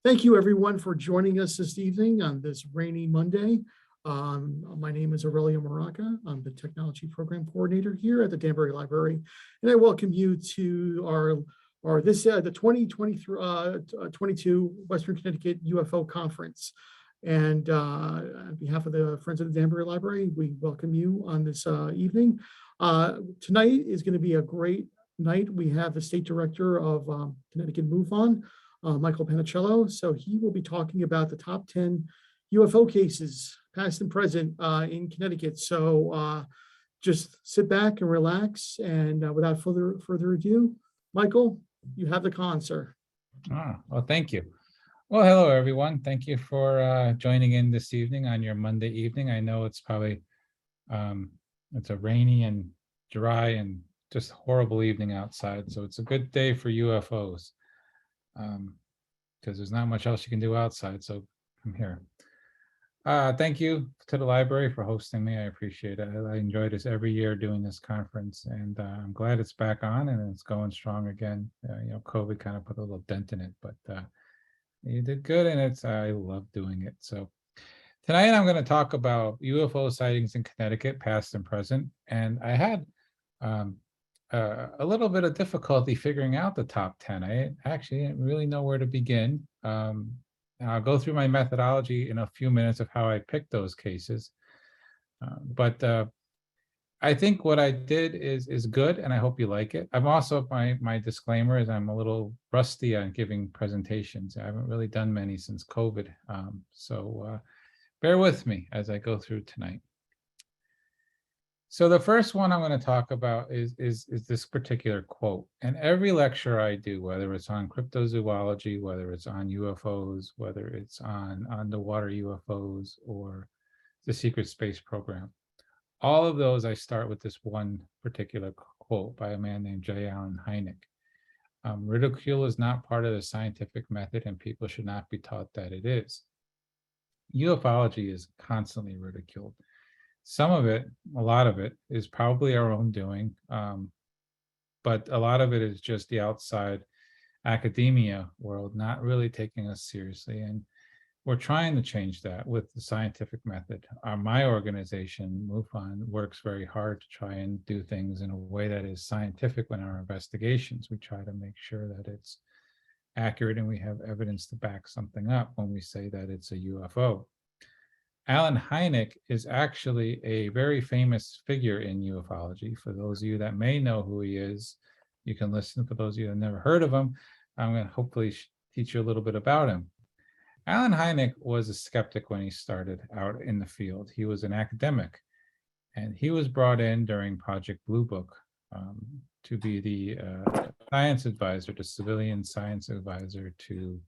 Thank you, everyone, for joining us this evening on this rainy Monday. My name is Aurelio Muraca. I'm the Technology Program Coordinator here at the Danbury Library, and I welcome you to the 2022 Western Connecticut UFO Conference. And on behalf of the Friends of the Danbury Library, we welcome you on this evening. Tonight is going to be a great night. We have the State Director of Connecticut MUFON, Michael Panicello. So he will be talking about the top 10 UFO cases, past and present, in Connecticut. So just sit back and relax. And without further ado, Michael, you have the con, sir. Well, thank you. Well, hello, everyone. Thank you for joining in this evening on your Monday evening. I know it's probably, it's a rainy and dry and just horrible evening outside. So it's a good day for UFOs. Because there's not much else you can do outside, so I'm here. Thank you to the library for hosting me. I appreciate it. I enjoy this every year doing this conference, and I'm glad it's back on and it's going strong again. COVID kind of put a little dent in it, but you did good, and I love doing it. So tonight I'm going to talk about UFO sightings in Connecticut, past and present, and I had a little bit of difficulty figuring out the top 10. I actually didn't really know where to begin. I'll go through my methodology in a few minutes of how I picked those cases. But I think what I did is good, and I hope you like it. I'm also, my disclaimer is I'm a little rusty on giving presentations. I haven't really done many since COVID. So bear with me as I go through tonight. So the first one I'm going to talk about is this particular quote. And every lecture I do, whether it's on cryptozoology, whether it's on UFOs, whether it's on underwater UFOs or the secret space program, all of those I start with this one particular quote by a man named J. Allen Hynek. Ridicule is not part of the scientific method, and people should not be taught that it is. Ufology is constantly ridiculed. Some of it, a lot of it, is probably our own doing, but a lot of it is just the outside academia world not really taking us seriously, and we're trying to change that with the scientific method. My organization, MUFON, works very hard to try and do things in a way that is scientific in our investigations. We try to make sure that it's accurate and we have evidence to back something up when we say that it's a UFO. Allen Hynek is actually a very famous figure in ufology. For those of you that may know who he is, you can listen. For those of you that never heard of him, I'm going to hopefully teach you a little bit about him. Allen Hynek was a skeptic when he started out in the field. He was an academic, and he was brought in during Project Blue Book to be the science advisor, the civilian science advisor to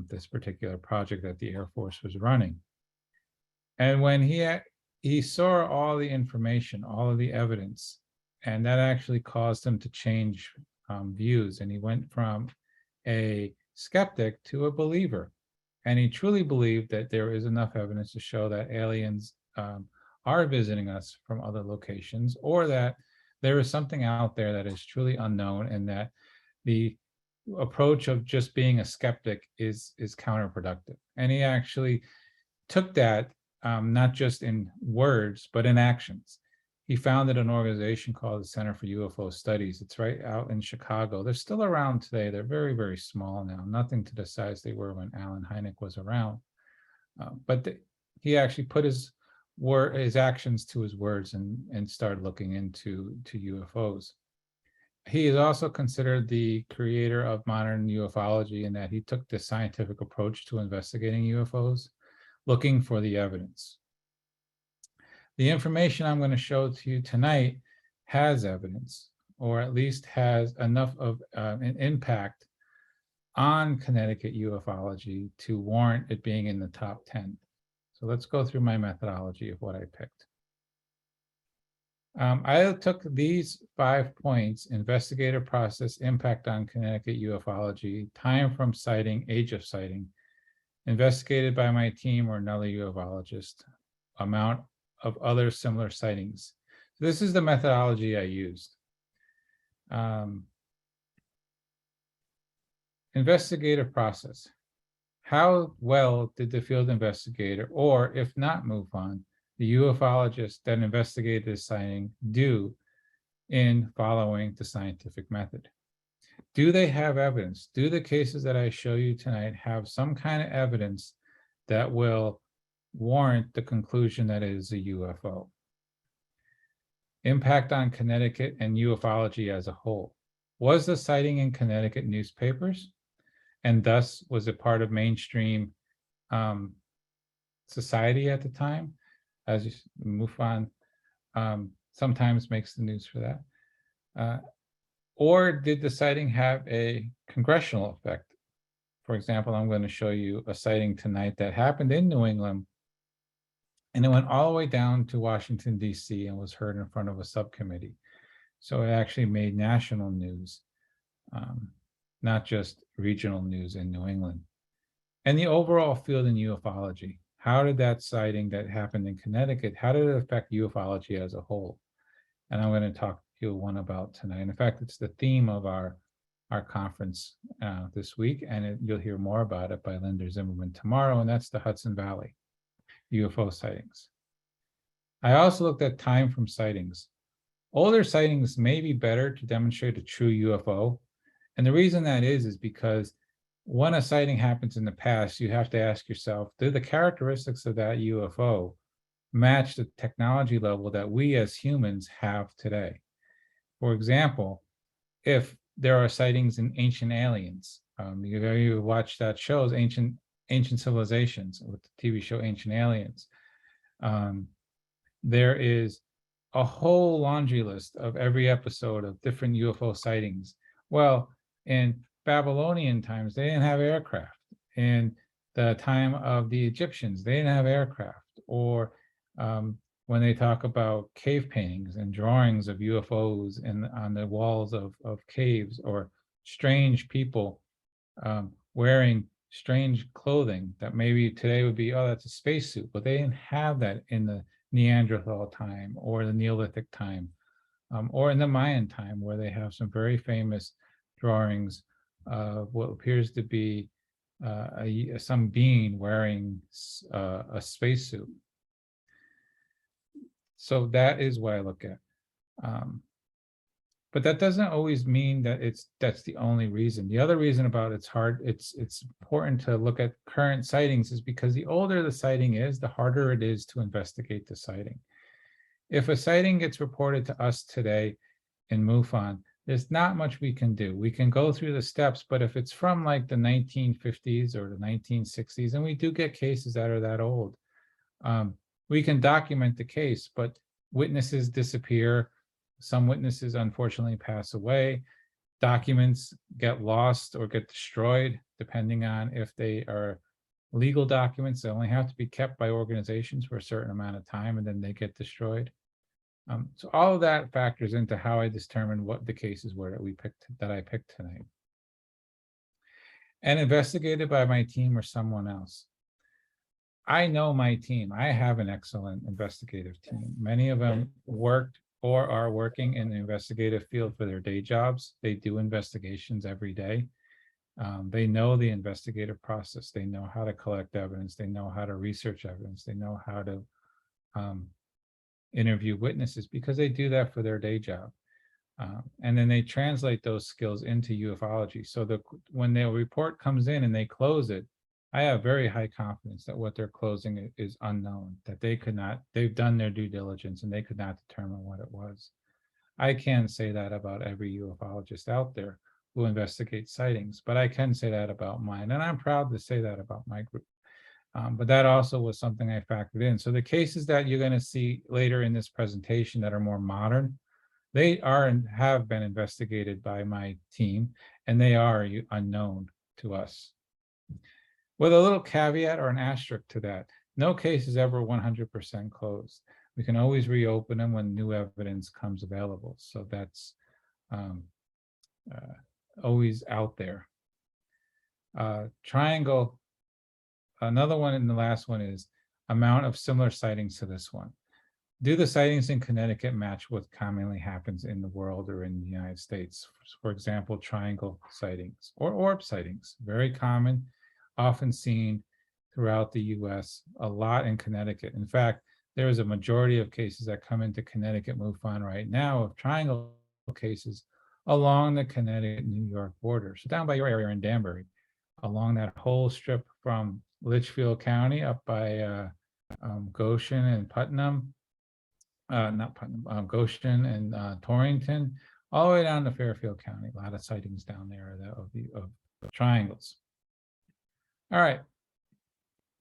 this particular project that the Air Force was running. And when he saw all the information, all of the evidence, and that actually caused him to change views. And he went from a skeptic to a believer. And he truly believed that there is enough evidence to show that aliens are visiting us from other locations, or that there is something out there that is truly unknown, and that the approach of just being a skeptic is counterproductive. And he actually took that not just in words, but in actions. He founded an organization called the Center for Ufo Studies. It's right out in Chicago. They're still around today. They're very, very small now, nothing to the size they were when Allen Hynek was around. But he actually put his actions to his words and started looking into UFOs. He is also considered the creator of modern ufology in that he took the scientific approach to investigating UFOs, looking for the evidence. The information I'm going to show to you tonight has evidence, or at least has enough of an impact on Connecticut ufology to warrant it being in the top 10. So let's go through my methodology of what I picked. I took these 5 points: investigator process, impact on Connecticut ufology, time from sighting, age of sighting, investigated by my team or another ufologist, amount of other similar sightings. So this is the methodology I used. Investigative process. how well did the field investigator, or if not MUFON, the ufologist that investigated this sighting do in following the scientific method? Do they have evidence? Do the cases that I show you tonight have some kind of evidence that will warrant the conclusion that it is a UFO? Impact on Connecticut and ufology as a whole. Was the sighting in Connecticut newspapers? And thus, was it part of mainstream society at the time? As MUFON sometimes makes the news for that. Or did the sighting have a congressional effect? For example, I'm going to show you a sighting tonight that happened in New England, and it went all the way down to Washington, D.C. and was heard in front of a subcommittee. So it actually made national news, not just regional news in New England. And the overall field in ufology. How did that sighting that happened in Connecticut, how did it affect ufology as a whole? And I'm going to talk to you one about tonight. In fact, it's the theme of our conference this week, and you'll hear more about it by Linda Zimmerman tomorrow, and that's the Hudson Valley UFO sightings. I also looked at time from sightings. Older sightings may be better to demonstrate a true UFO. And the reason that is because when a sighting happens in the past, you have to ask yourself, do the characteristics of that UFO match the technology level that we as humans have today? For example, if there are sightings in Ancient Aliens, you watch that show, Ancient Civilizations, with the TV show Ancient Aliens. There is a whole laundry list of every episode of different UFO sightings. Well, in Babylonian times, they didn't have aircraft. In the time of the Egyptians, they didn't have aircraft. Or when they talk about cave paintings and drawings of UFOs on the walls of caves, or strange people wearing strange clothing that maybe today would be, oh, that's a spacesuit, but they didn't have that in the Neanderthal time or the Neolithic time, or in the Mayan time, where they have some very famous drawings of what appears to be some being wearing a spacesuit. So that is what I look at. But that doesn't always mean that that's the only reason. The other reason about it's important to look at current sightings is because the older the sighting is, the harder it is to investigate the sighting. If a sighting gets reported to us today in MUFON, there's not much we can do. We can go through the steps, but if it's from like the 1950s or the 1960s, and we do get cases that are that old, we can document the case, but witnesses disappear. Some witnesses unfortunately pass away. Documents get lost or get destroyed, depending on if they are legal documents. They only have to be kept by organizations for a certain amount of time, and then they get destroyed. So all of that factors into how I determined what the cases were that I picked tonight. And investigated by my team or someone else. I know my team. I have an excellent investigative team. Many of them worked or are working in the investigative field for their day jobs. They do investigations every day. They know the investigative process. They know how to collect evidence. They know how to research evidence. They know how to interview witnesses, because they do that for their day job. And then they translate those skills into ufology. So when their report comes in and they close it, I have very high confidence that what they're closing is unknown, that they've done their due diligence and they could not determine what it was. I can't say that about every ufologist out there who investigates sightings, but I can say that about mine. And I'm proud to say that about my group. But that also was something I factored in. So the cases that you're going to see later in this presentation that are more modern, they are and have been investigated by my team, and they are unknown to us. With a little caveat or an asterisk to that, no case is ever 100% closed. We can always reopen them when new evidence comes available. So that's always out there. Triangle, another one, and the last one is amount of similar sightings to this one. Do the sightings in Connecticut match what commonly happens in the world or in the United States? For example, triangle sightings or orb sightings, very common. often seen throughout the US, a lot in Connecticut. In fact, there is a majority of cases that come into Connecticut MUFON right now of triangle cases along the Connecticut-New York border. So down by your area in Danbury, along that whole strip from Litchfield County up by Goshen and Putnam, not Putnam, Goshen and Torrington, all the way down to Fairfield County. A lot of sightings down there of triangles. All right,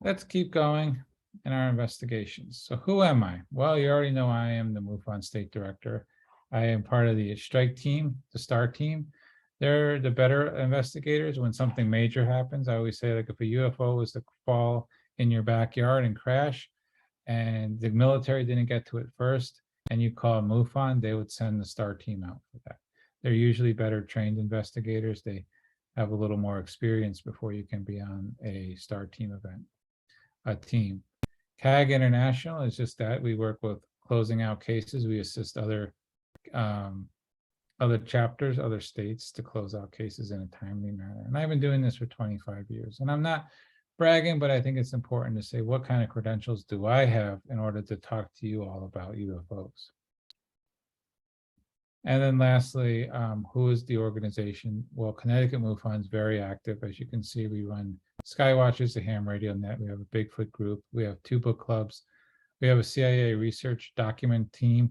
let's keep going in our investigations. So who am I? Well, you already know I am the MUFON State Director. I am part of the strike team, the STAR team. They're the better investigators when something major happens. I always say, like, if a UFO was to fall in your backyard and crash, and the military didn't get to it first, and you call MUFON, they would send the STAR team out for that. They're usually better trained investigators. They have a little more experience before you can be on a STAR team event, a team. CAG International is just that. We work with closing out cases. We assist other chapters, other states to close out cases in a timely manner. And I've been doing this for 25 years. And I'm not bragging, but I think it's important to say, what kind of credentials do I have in order to talk to you all about UFOs? And then lastly, who is the organization? Well, Connecticut MUFON is very active. As you can see, we run Skywatchers, the Ham Radio Net. We have a Bigfoot group. We have 2 book clubs. We have a CIA research document team,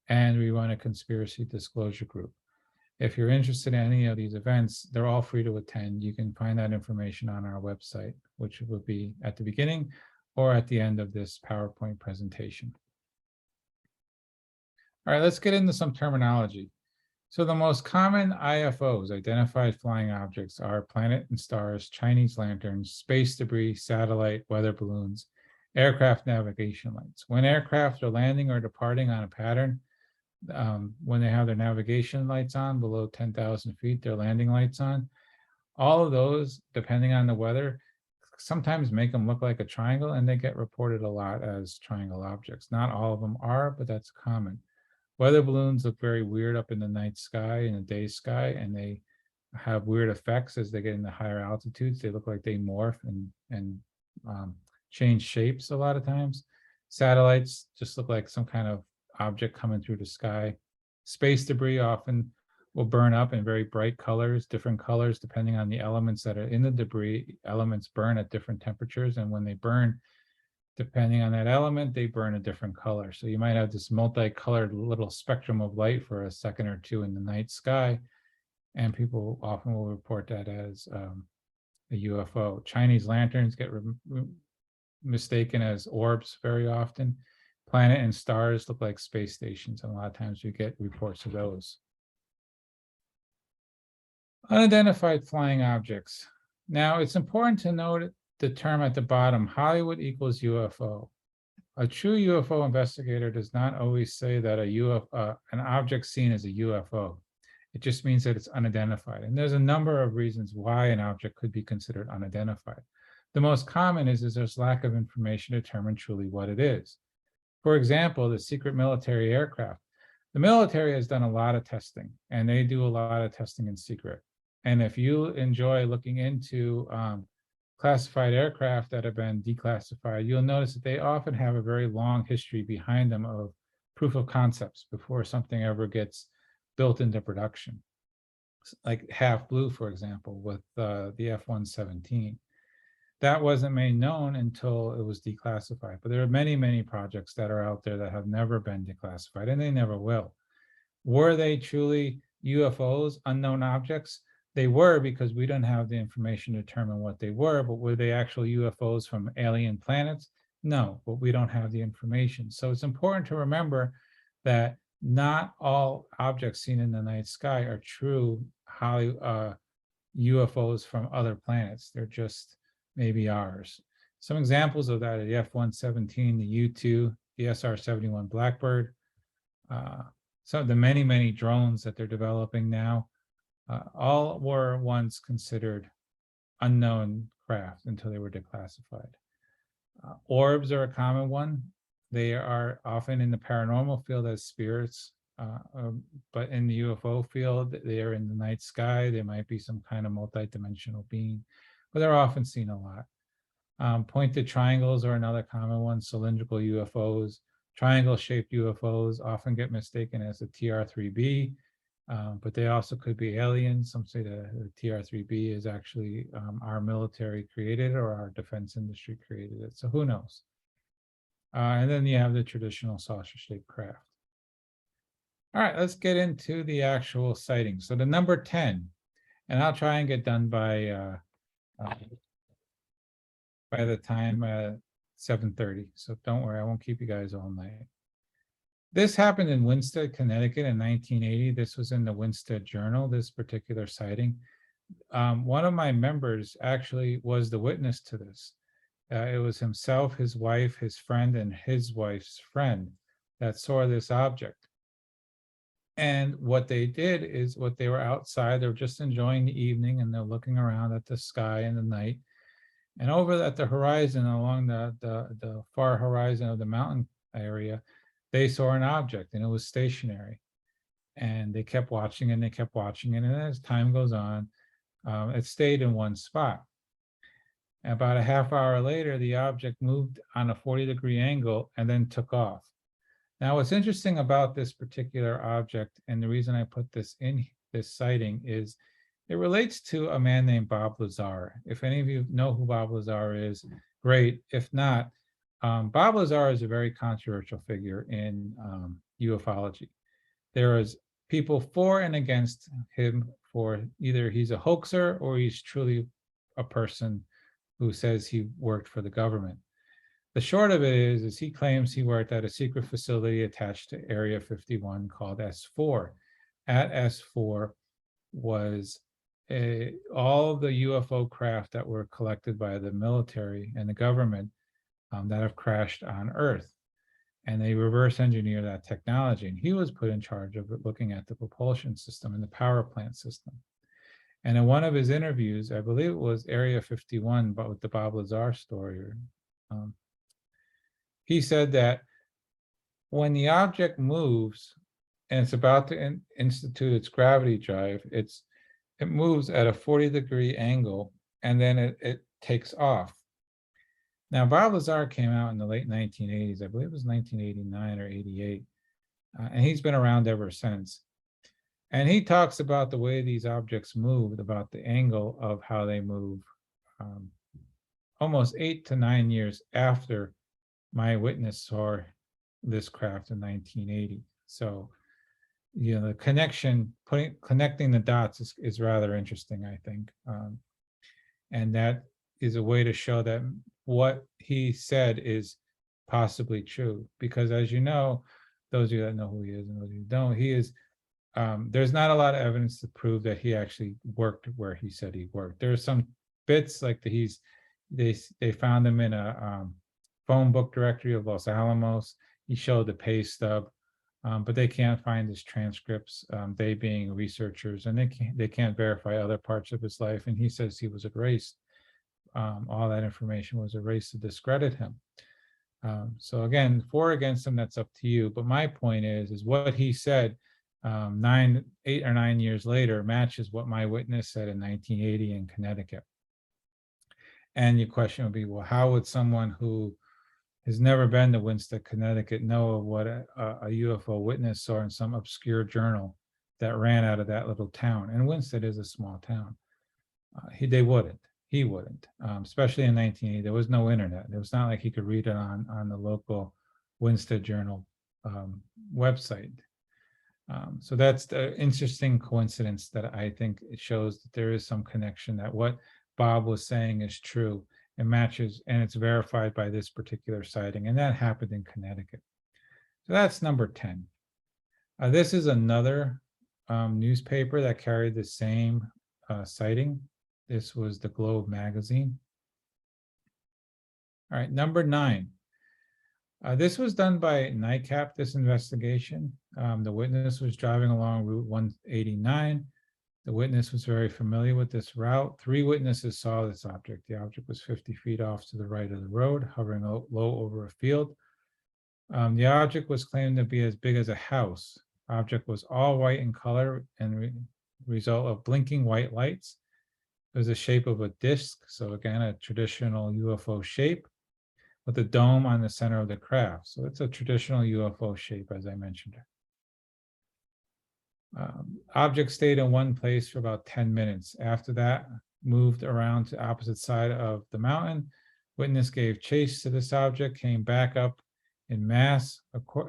and we run a conspiracy disclosure group. If you're interested in any of these events, they're all free to attend. You can find that information on our website, which will be at the beginning or at the end of this PowerPoint presentation. All right, let's get into some terminology. So the most common IFOs, identified flying objects, are planet and stars, Chinese lanterns, space debris, satellite, weather balloons, aircraft navigation lights. When aircraft are landing or departing on a pattern, when they have their navigation lights on below 10,000 feet, their landing lights on, all of those, depending on the weather, sometimes make them look like a triangle, and they get reported a lot as triangle objects. Not all of them are, but that's common. Weather balloons look very weird up in the night sky, in the day sky, and they have weird effects as they get into higher altitudes. They look like they morph and change shapes a lot of times. Satellites just look like some kind of object coming through the sky. Space debris often will burn up in very bright colors, different colors, depending on the elements that are in the debris. Elements burn at different temperatures, and when they burn, depending on that element, they burn a different color. So you might have this multicolored little spectrum of light for a second or two in the night sky, and people often will report that as a UFO. Chinese lanterns get mistaken as orbs very often. Planet and stars look like space stations, and a lot of times you get reports of those. Unidentified flying objects. Now, it's important to note the term at the bottom, Hollywood equals UFO. A true UFO investigator does not always say that an object seen is a UFO. It just means that it's unidentified. And there's a number of reasons why an object could be considered unidentified. The most common is there's lack of information to determine truly what it is. For example, the secret military aircraft. The military has done a lot of testing, and they do a lot of testing in secret. And if you enjoy looking into classified aircraft that have been declassified, you'll notice that they often have a very long history behind them of proof of concepts before something ever gets built into production. Like Half Blue, for example, with the F-117. That wasn't made known until it was declassified. But there are many, many projects that are out there that have never been declassified, and they never will. Were they truly UFOs, unknown objects? They were, because we don't have the information to determine what they were, but were they actual UFOs from alien planets? No, but we don't have the information. So it's important to remember that not all objects seen in the night sky are true UFOs from other planets. They're just maybe ours. Some examples of that are the F-117, the U-2, the SR-71 Blackbird, some of the many, many drones that they're developing now. All were once considered unknown craft until they were declassified. Orbs are a common one. They are often in the paranormal field as spirits, but in the UFO field, they are in the night sky. They might be some kind of multi-dimensional being. but they're often seen a lot. Pointed triangles are another common one, cylindrical UFOs. Triangle-shaped UFOs often get mistaken as a TR-3B, but they also could be aliens. Some say the TR-3B is actually our military created or our defense industry created it. So who knows? And then you have the traditional saucer-shaped craft. All right, let's get into the actual sightings. So the number 10, and I'll try and get done by the time 7:30. So don't worry, I won't keep you guys all night. This happened in Winsted, Connecticut in 1980. This was in the Winsted Journal, this particular sighting. One of my members actually was the witness to this. It was himself, his wife, his friend, and his wife's friend that saw this object. And what they did is, what they were outside, they were just enjoying the evening, and they're looking around at the sky in the night. And over at the horizon, along the far horizon of the mountain area, they saw an object, and it was stationary. And they kept watching and they kept watching it. And as time goes on, it stayed in one spot. About a half hour later, the object moved on a 40-degree angle and then took off. Now, what's interesting about this particular object, and the reason I put this in this sighting, is it relates to a man named Bob Lazar. If any of you know who Bob Lazar is, great. If not, Bob Lazar is a very controversial figure in ufology. There is people for and against him, for either he's a hoaxer or he's truly a person who says he worked for the government. The short of it is he claims he worked at a secret facility attached to Area 51 called S4. At S4 was all the UFO craft that were collected by the military and the government that have crashed on Earth. And they reverse engineer that technology. And he was put in charge of looking at the propulsion system and the power plant system. And in one of his interviews, I believe it was Area 51, but with the Bob Lazar story, he said that when the object moves and it's about to institute its gravity drive, it moves at a 40-degree angle, and then it takes off. Now, Bob Lazar came out in the late 1980s. I believe it was 1989 or 88. And he's been around ever since. And he talks about the way these objects moved, about the angle of how they move, almost 8 to 9 years after my witness saw this craft in 1980. So, you know, the connection, connecting the dots is rather interesting, I think. And that is a way to show that what he said is possibly true. Because as you know, those of you that know who he is and those of you who don't, he is, there's not a lot of evidence to prove that he actually worked where he said he worked. There are some bits like they found him in a phone book directory of Los Alamos. He showed the pay stub, but they can't find his transcripts, they being researchers, and they can't verify other parts of his life. And he says he was erased. All that information was erased to discredit him. So again, for or against him, that's up to you. But my point is what he said 8 or 9 years later matches what my witness said in 1980 in Connecticut. And your question would be, well, how would someone who has never been to Winsted, Connecticut, know of what a UFO witness saw in some obscure journal that ran out of that little town? And Winsted is a small town. They wouldn't. He wouldn't, especially in 1980. There was no internet. It was not like he could read it on the local Winsted Journal website. So that's the interesting coincidence that I think it shows that there is some connection, that what Bob was saying is true. It matches, and it's verified by this particular sighting, and that happened in Connecticut. So that's number 10. This is another newspaper that carried the same sighting. This was the Globe magazine. All right, number 9. This was done by NICAP, this investigation. The witness was driving along Route 189. The witness was very familiar with this route. 3 witnesses saw this object. The object was 50 feet off to the right of the road, hovering low over a field. The object was claimed to be as big as a house. Object was all white in color and result of blinking white lights. It was the shape of a disc. So again, a traditional UFO shape with a dome on the center of the craft. So it's a traditional UFO shape, as I mentioned. Object stayed in one place for about 10 minutes. After that, moved around to opposite side of the mountain. Witness gave chase to this object, came back up in mass.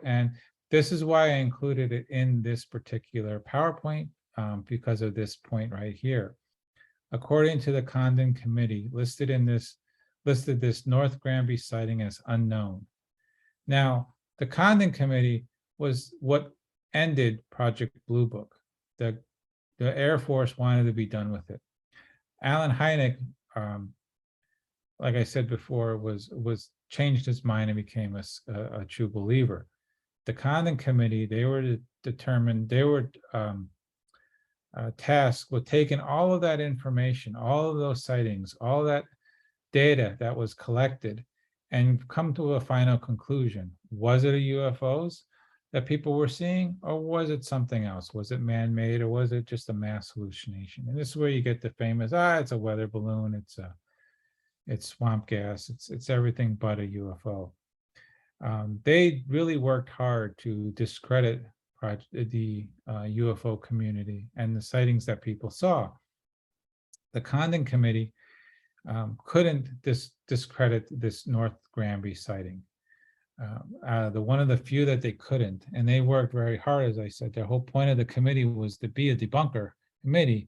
And this is why I included it in this particular PowerPoint, because of this point right here. According to the Condon Committee, listed this North Granby sighting as unknown. Now, the Condon Committee was what ended Project Blue Book. The Air Force wanted to be done with it. Alan Hynek, like I said before, was changed his mind and became a true believer. The Condon Committee, they were determined, they were tasked with taking all of that information, all of those sightings, all that data that was collected, and come to a final conclusion. Was it a UFOs that people were seeing, or was it something else? Was it man-made, or was it just a mass hallucination? And this is where you get the famous, it's a weather balloon, it's swamp gas, it's everything but a UFO. They really worked hard to discredit the UFO community and the sightings that people saw. The Condon Committee couldn't discredit this North Granby sighting. One of the few that they couldn't, and they worked very hard, as I said. The whole point of the committee was to be a debunker committee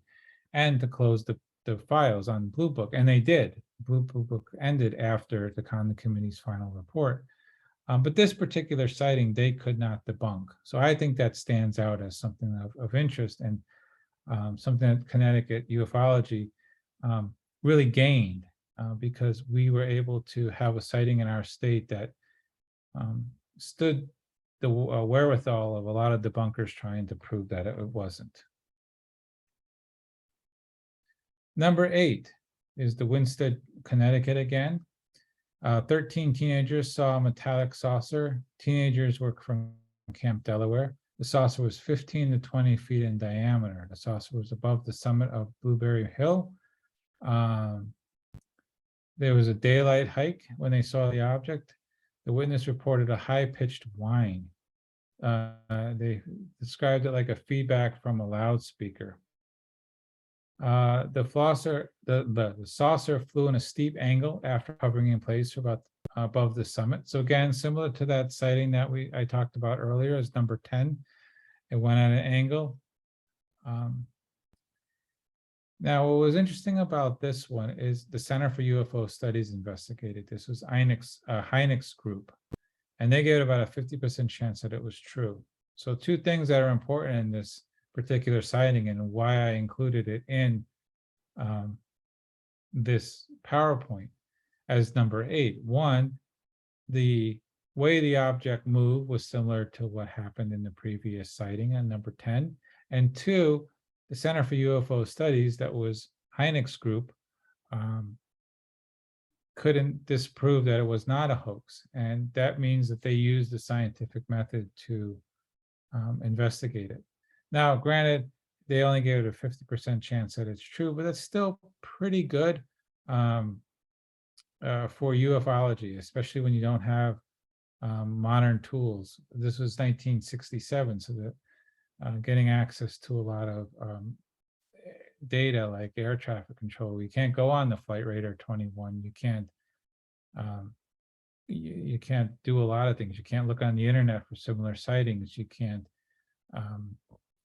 and to close the files on Blue Book, and they did. Blue Book ended after the Condon Committee's final report. But this particular sighting, they could not debunk. So I think that stands out as something of interest, and something that Connecticut ufology really gained, because we were able to have a sighting in our state that stood the wherewithal of a lot of debunkers trying to prove that it wasn't. Number 8 is the Winsted, Connecticut again. 13 teenagers saw a metallic saucer. Teenagers were from Camp Delaware. The saucer was 15 to 20 feet in diameter. The saucer was above the summit of Blueberry Hill. There was a daylight hike when they saw the object. The witness reported a high-pitched whine. They described it like a feedback from a loudspeaker. The saucer flew in a steep angle after hovering in place for about above the summit. So again, similar to that sighting that I talked about earlier as number 10, it went at an angle. Now, what was interesting about this one is the Center for UFO Studies investigated. This was Hynek's group, and they gave it about a 50% chance that it was true. So 2 things that are important in this particular sighting and why I included it in this PowerPoint as number 8. 1, the way the object moved was similar to what happened in the previous sighting on number 10. And 2, the Center for UFO Studies, that was Hynek's group, couldn't disprove that it was not a hoax. And that means that they used the scientific method to investigate it. Now, granted, they only gave it a 50% chance that it's true, but that's still pretty good for ufology, especially when you don't have modern tools. This was 1967, so that getting access to a lot of data like air traffic control. You can't go on the Flight Radar 21. You can't you can't do a lot of things. You can't look on the internet for similar sightings. You can't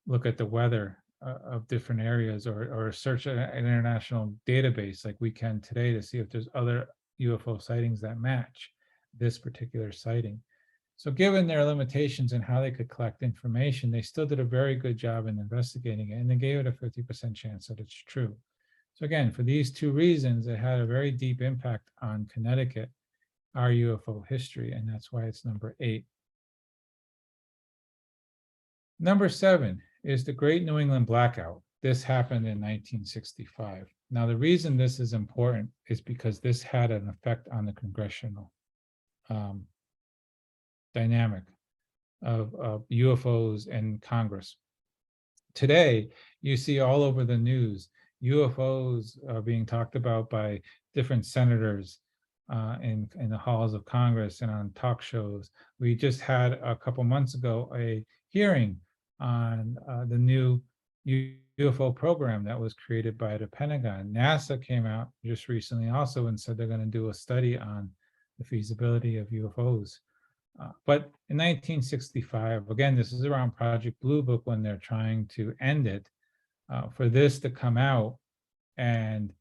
look at the weather of different areas, or search an international database like we can today to see if there's other UFO sightings that match this particular sighting. So given their limitations and how they could collect information, they still did a very good job in investigating it, and they gave it a 50% chance that it's true. So again, for these 2 reasons, it had a very deep impact on Connecticut, our UFO history, and that's why it's number 8. Number 7 is the Great New England Blackout. This happened in 1965. Now, the reason this is important is because this had an effect on the congressional dynamic of UFOs in Congress. Today, you see all over the news UFOs are being talked about by different senators in the halls of Congress and on talk shows. We just had a couple months ago a hearing on the new UFO program that was created by the Pentagon. NASA came out just recently also and said they're going to do a study on the feasibility of UFOs. But in 1965, again, this is around Project Blue Book when they're trying to end it, for this to come out and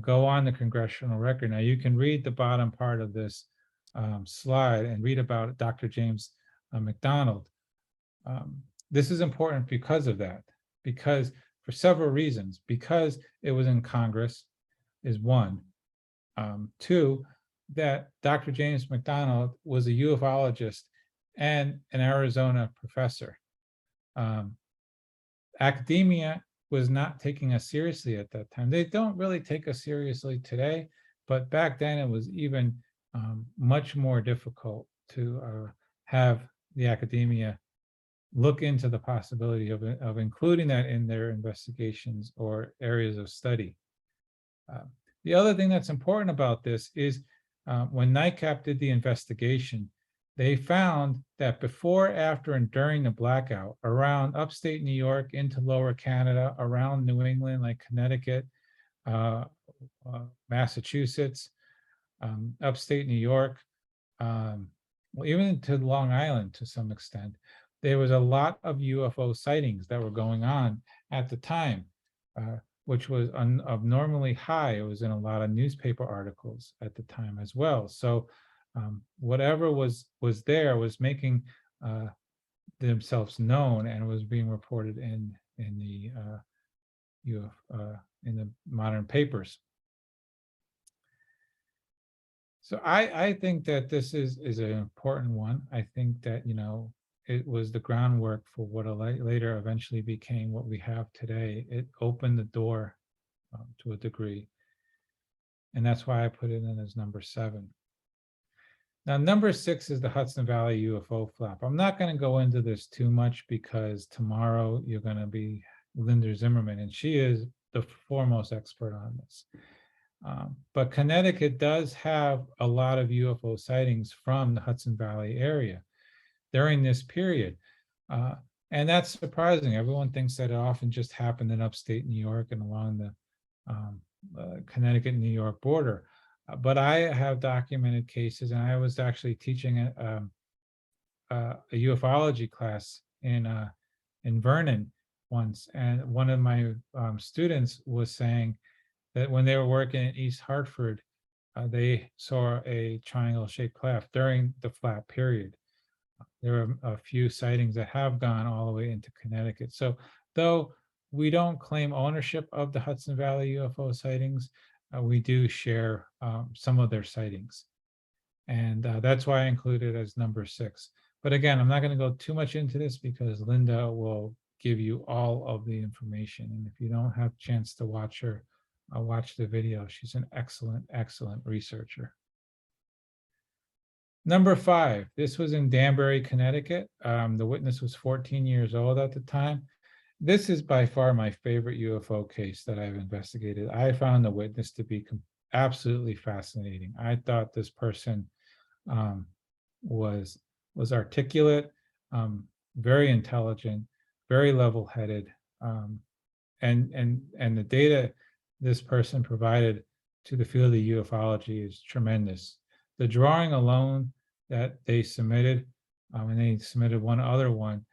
go on the congressional record. Now, you can read the bottom part of this slide and read about Dr. James Mcdonald. This is important because of that, because for several reasons, because it was in Congress is one. Two, that Dr. James Mcdonald was a ufologist and an Arizona professor. Academia was not taking us seriously at that time. They don't really take us seriously today, but back then it was even much more difficult to have the academia look into the possibility of including that in their investigations or areas of study. The other thing that's important about this is when NICAP did the investigation, they found that before, after, and during the blackout, around upstate New York into lower Canada, around New England, like Connecticut, Massachusetts, upstate New York, well, even to Long Island to some extent, there was a lot of UFO sightings that were going on at the time, which was abnormally high. It was in a lot of newspaper articles at the time as well. So whatever was there was making themselves known and was being reported in the modern papers. So I think that this is an important one. I think that, you know, it was the groundwork for what later eventually became what we have today. It opened the door to a degree. And that's why I put it in as number 7. Now, number 6 is the Hudson Valley UFO flap. I'm not going to go into this too much because tomorrow you're going to be Linda Zimmerman, and she is the foremost expert on this. But Connecticut does have a lot of UFO sightings from the Hudson Valley area during this period. And that's surprising. Everyone thinks that it often just happened in upstate New York and along the Connecticut-New York border. But I have documented cases, and I was actually teaching a ufology class in Vernon once, and one of my students was saying that when they were working in East Hartford, they saw a triangle-shaped flap during the flap period. There are a few sightings that have gone all the way into Connecticut. So though we don't claim ownership of the Hudson Valley UFO sightings, we do share some of their sightings. And that's why I included it as number 6. But again, I'm not going to go too much into this because Linda will give you all of the information. And if you don't have a chance to watch her, watch the video. She's an excellent, excellent researcher. Number 5, this was in Danbury, Connecticut. The witness was 14 years old at the time. This is by far my favorite UFO case that I've investigated. I found the witness to be absolutely fascinating. I thought this person was articulate, very intelligent, very level-headed, and the data this person provided to the field of ufology is tremendous. The drawing alone that they submitted, and they submitted one other one,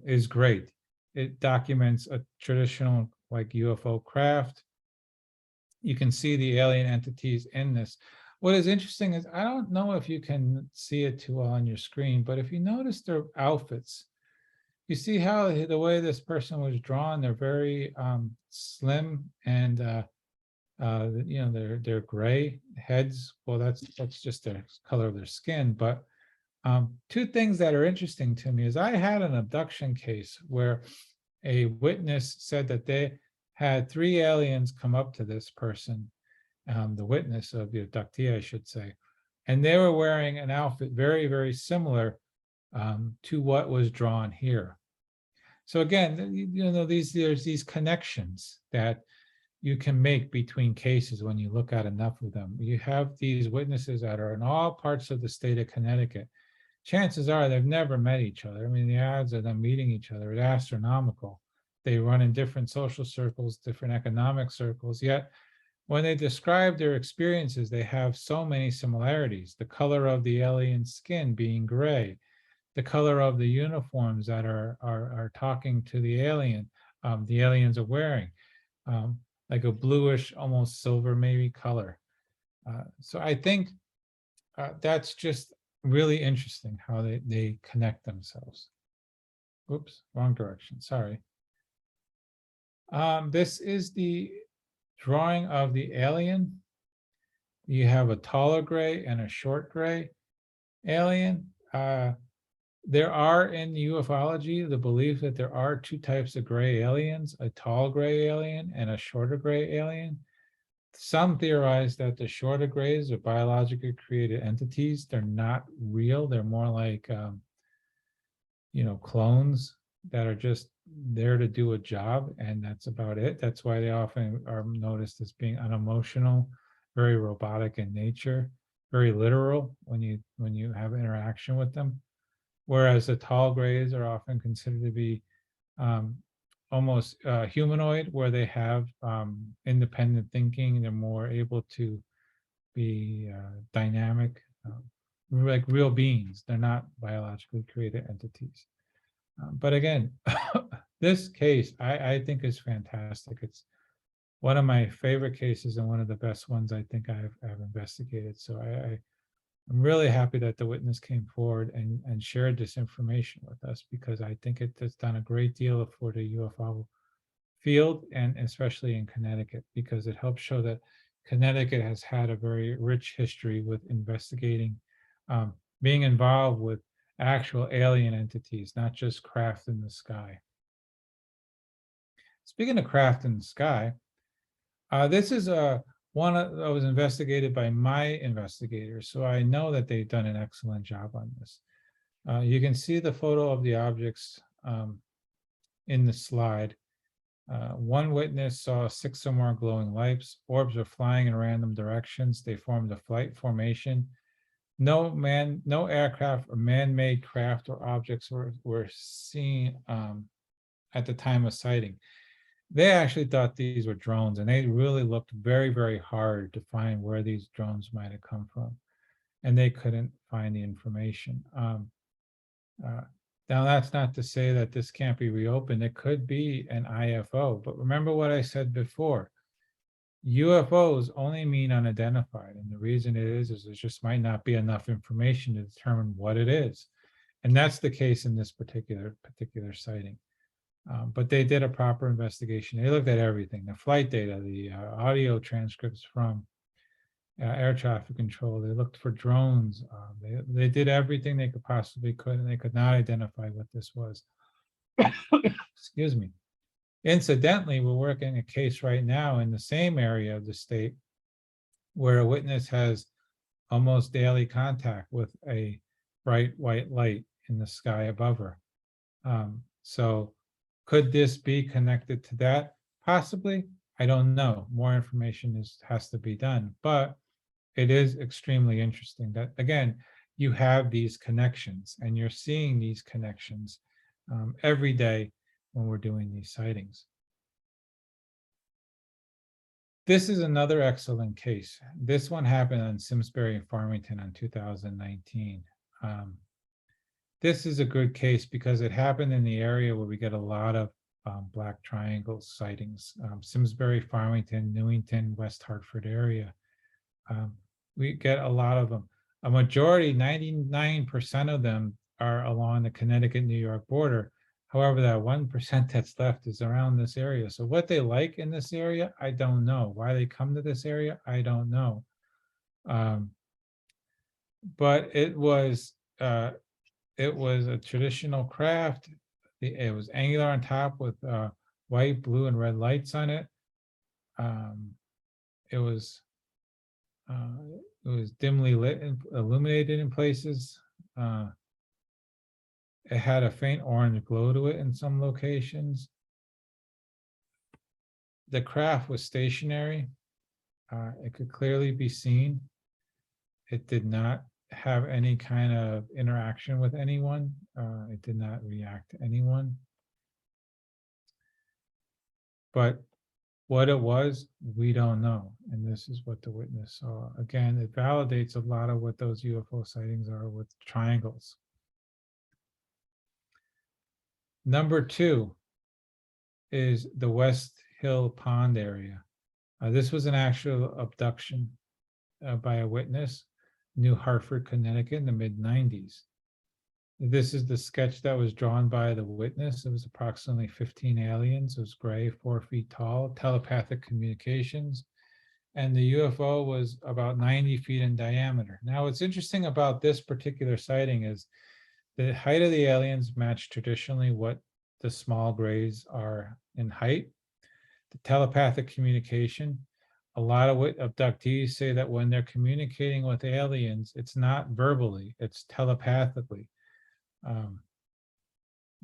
is great. It documents a traditional like UFO craft. You can see the alien entities in this. What is interesting is, I don't know if you can see it too well on your screen, but if you notice their outfits, you see how the way this person was drawn, they're very slim and you know, they're gray heads. Well, that's just the color of their skin. But two things that are interesting to me is I had an abduction case where a witness said that they had 3 aliens come up to this person, the witness of the abductee, I should say, and they were wearing an outfit very, very similar to what was drawn here. So again, you know, there's these connections that you can make between cases when you look at enough of them. You have these witnesses that are in all parts of the state of Connecticut. Chances are they've never met each other. I mean, the odds of them meeting each other is astronomical. They run in different social circles, different economic circles, yet when they describe their experiences, they have so many similarities. The color of the alien skin being gray, the color of the uniforms that are talking to the aliens are wearing, like a bluish, almost silver maybe color. So I think that's just really interesting how they connect themselves. Oops, wrong direction, sorry. This is the drawing of the alien. You have a taller gray and a short gray alien. There are in ufology the belief that there are two types of gray aliens, a tall gray alien and a shorter gray alien. Some theorize that the shorter grays are biologically created entities. They're not real. They're more like, clones that are just there to do a job, and that's about it. That's why they often are noticed as being unemotional, very robotic in nature, very literal when you have interaction with them. Whereas the tall grays are often considered to be almost humanoid, where they have independent thinking. They're more able to be dynamic, like real beings. They're not biologically created entities. But again, this case I think is fantastic. It's one of my favorite cases and one of the best ones I think I've investigated. So I'm really happy that the witness came forward and shared this information with us, because I think it has done a great deal for the UFO field, and especially in Connecticut, because it helps show that Connecticut has had a very rich history with investigating, being involved with actual alien entities, not just craft in the sky. Speaking of craft in the sky, this is one that was investigated by my investigators, so I know that they've done an excellent job on this. You can see the photo of the objects in the slide. One witness saw 6 or more glowing lights. Orbs were flying in random directions. They formed a flight formation. No aircraft or man-made craft or objects were seen at the time of sighting. They actually thought these were drones, and they really looked very, very hard to find where these drones might have come from, and they couldn't find the information. Now, that's not to say that this can't be reopened. It could be an IFO, but remember what I said before. UFOs only mean unidentified, and the reason it is there just might not be enough information to determine what it is, and that's the case in this particular sighting. But they did a proper investigation. They looked at everything: the flight data, the audio transcripts from air traffic control. They looked for drones. They did everything they could possibly could, and they could not identify what this was. Excuse me. Incidentally, we're working a case right now in the same area of the state where a witness has almost daily contact with a bright white light in the sky above her. So could this be connected to that? Possibly. I don't know. More information has to be done, but it is extremely interesting that, again, you have these connections, and you're seeing these connections every day when we're doing these sightings. This is another excellent case. This one happened on Simsbury and Farmington in 2019. This is a good case because it happened in the area where we get a lot of black triangle sightings. Simsbury, Farmington, Newington, West Hartford area. We get a lot of them. A majority, 99% of them, are along the Connecticut-New York border. However, that 1% that's left is around this area. So what they like in this area, I don't know. Why they come to this area, I don't know. But it was a traditional craft. It was angular on top with white, blue, and red lights on it. It was dimly lit and illuminated in places. It had a faint orange glow to it in some locations. the craft was stationary. It could clearly be seen. It did not have any kind of interaction with anyone. It did not react to anyone. But what it was, we don't know. And this is what the witness saw. Again, it validates a lot of what those UFO sightings are with triangles. Number 2 is the West Hill Pond area. This was an actual abduction by a witness, New Hartford, Connecticut, in the mid-90s. This is the sketch that was drawn by the witness. It was approximately 15 aliens. It was gray, 4 feet tall, telepathic communications, and the UFO was about 90 feet in diameter. Now, what's interesting about this particular sighting is the height of the aliens matched traditionally what the small grays are in height. The telepathic communication, a lot of abductees say that when they're communicating with aliens, it's not verbally, it's telepathically.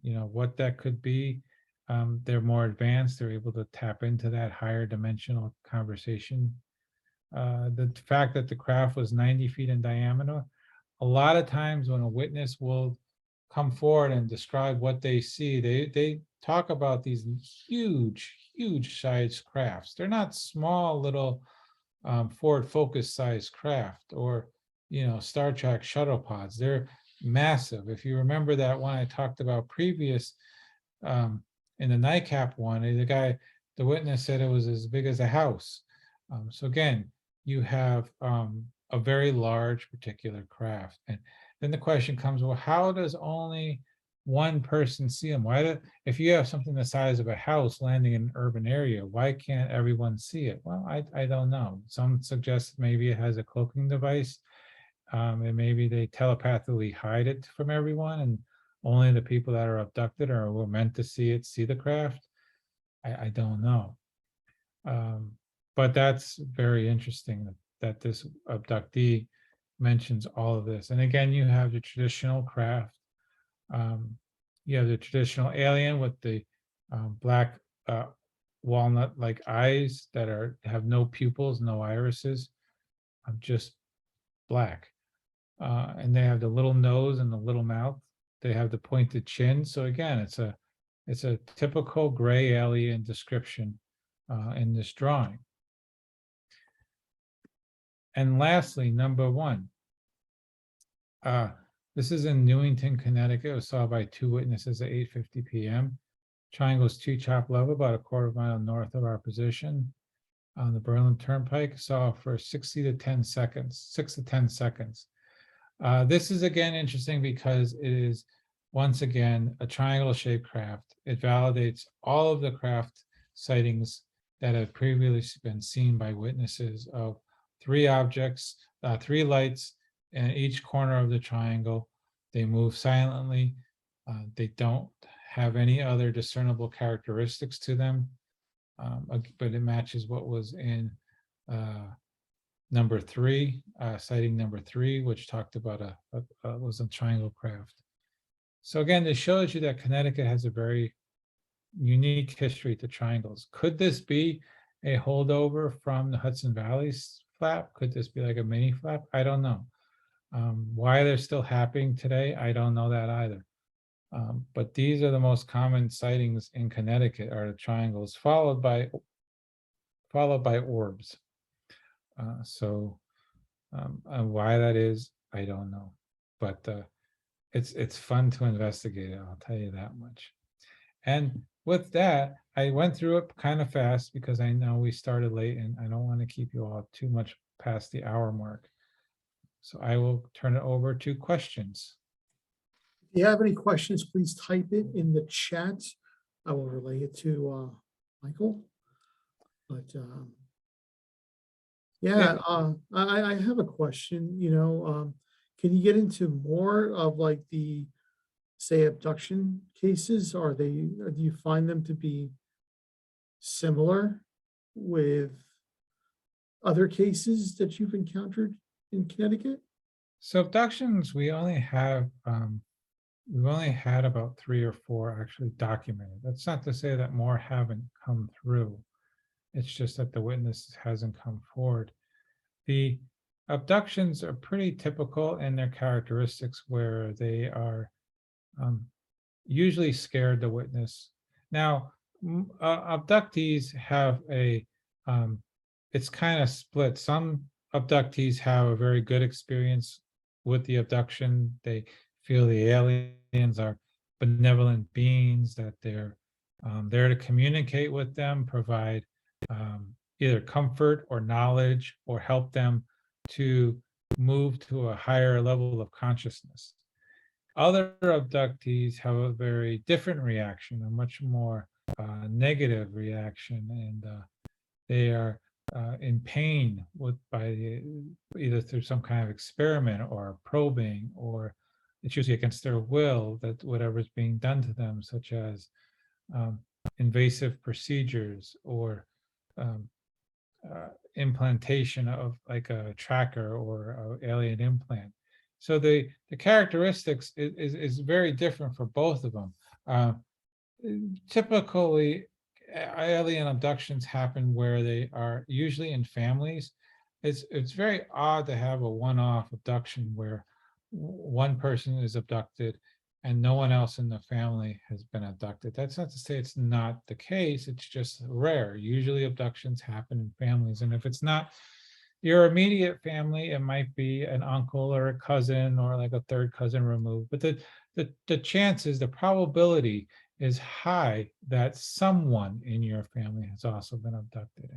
You know, what that could be, they're more advanced, they're able to tap into that higher dimensional conversation. The fact that the craft was 90 feet in diameter, a lot of times when a witness will come forward and describe what they see, they talk about these huge sized crafts. They're not small little Ford Focus sized craft or, you know, Star Trek shuttle pods. They're massive. If you remember that one I talked about previous in the nightcap one, the witness said it was as big as a house. So again, you have a very large particular craft. And then the question comes, well, how does only one person see them? If you have something the size of a house landing in an urban area, why can't everyone see it? Well, I don't know. Some suggest maybe it has a cloaking device. And maybe they telepathically hide it from everyone, and only the people that are abducted or were meant to see it see the craft. I don't know. But that's very interesting that this abductee mentions all of this. And again, you have the traditional craft. You have the traditional alien with the black walnut-like eyes that have no pupils, no irises, just black. And they have the little nose and the little mouth. They have the pointed chin. So again, it's a typical gray alien description in this drawing. And lastly, number 1. This is in Newington, Connecticut. It was saw by 2 witnesses at 8:50 p.m. Triangle's 2 chop level, about a quarter mile north of our position on the Berlin Turnpike. Saw for 6 to 10 seconds. This is again interesting because it is once again a triangle-shaped craft. It validates all of the craft sightings that have previously been seen by witnesses of 3 objects, 3 lights in each corner of the triangle. They move silently. They don't have any other discernible characteristics to them, but it matches what was in number 3, sighting number 3, which talked about was a triangle craft. So again, this shows you that Connecticut has a very unique history to triangles. Could this be a holdover from the Hudson Valley flap? Could this be like a mini flap? I don't know. Why they're still happening today, I don't know that either. But these are the most common sightings in Connecticut, are the triangles, followed by orbs. And why that is, I don't know. But it's fun to investigate it, I'll tell you that much. And with that, I went through it kind of fast because I know we started late and I don't want to keep you all too much past the hour mark. So I will turn it over to questions. If you have any questions, please type it in the chat. I will relay it to Michael. But I have a question. Can you get into more of like the, say, abduction cases? Or do you find them to be similar with other cases that you've encountered in Connecticut? So abductions, we've only had about 3 or 4 actually documented. That's not to say that more haven't come through. It's just that the witness hasn't come forward. The abductions are pretty typical in their characteristics, where they are usually scared the witness. Now, abductees have it's kind of split. Some abductees have a very good experience with the abduction. They feel the aliens are benevolent beings, that they're there to communicate with them, provide either comfort or knowledge, or help them to move to a higher level of consciousness. Other abductees have a very different reaction, a much more negative reaction, and they are in pain either through some kind of experiment or probing, or it's usually against their will that whatever is being done to them, such as invasive procedures or implantation of like a tracker or an alien implant. So the characteristics is very different for both of them. Typically, alien abductions happen where they are usually in families. It's very odd to have a one-off abduction where one person is abducted and no one else in the family has been abducted. That's not to say it's not the case, it's just rare. Usually abductions happen in families, and if it's not your immediate family, it might be an uncle or a cousin or like a third cousin removed. But the chances, the probability is high that someone in your family has also been abducted.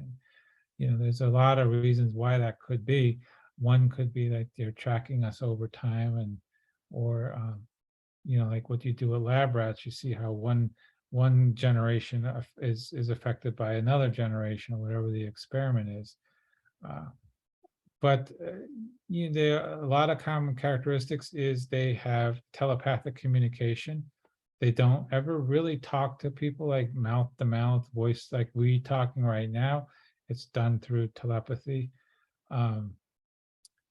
And there's a lot of reasons why that could be. One could be that they're tracking us over time, or like what you do with lab rats, you see how one generation is affected by another generation, or whatever the experiment is. But there are a lot of common characteristics is they have telepathic communication. They don't ever really talk to people like mouth to mouth, voice like we talking right now. It's done through telepathy.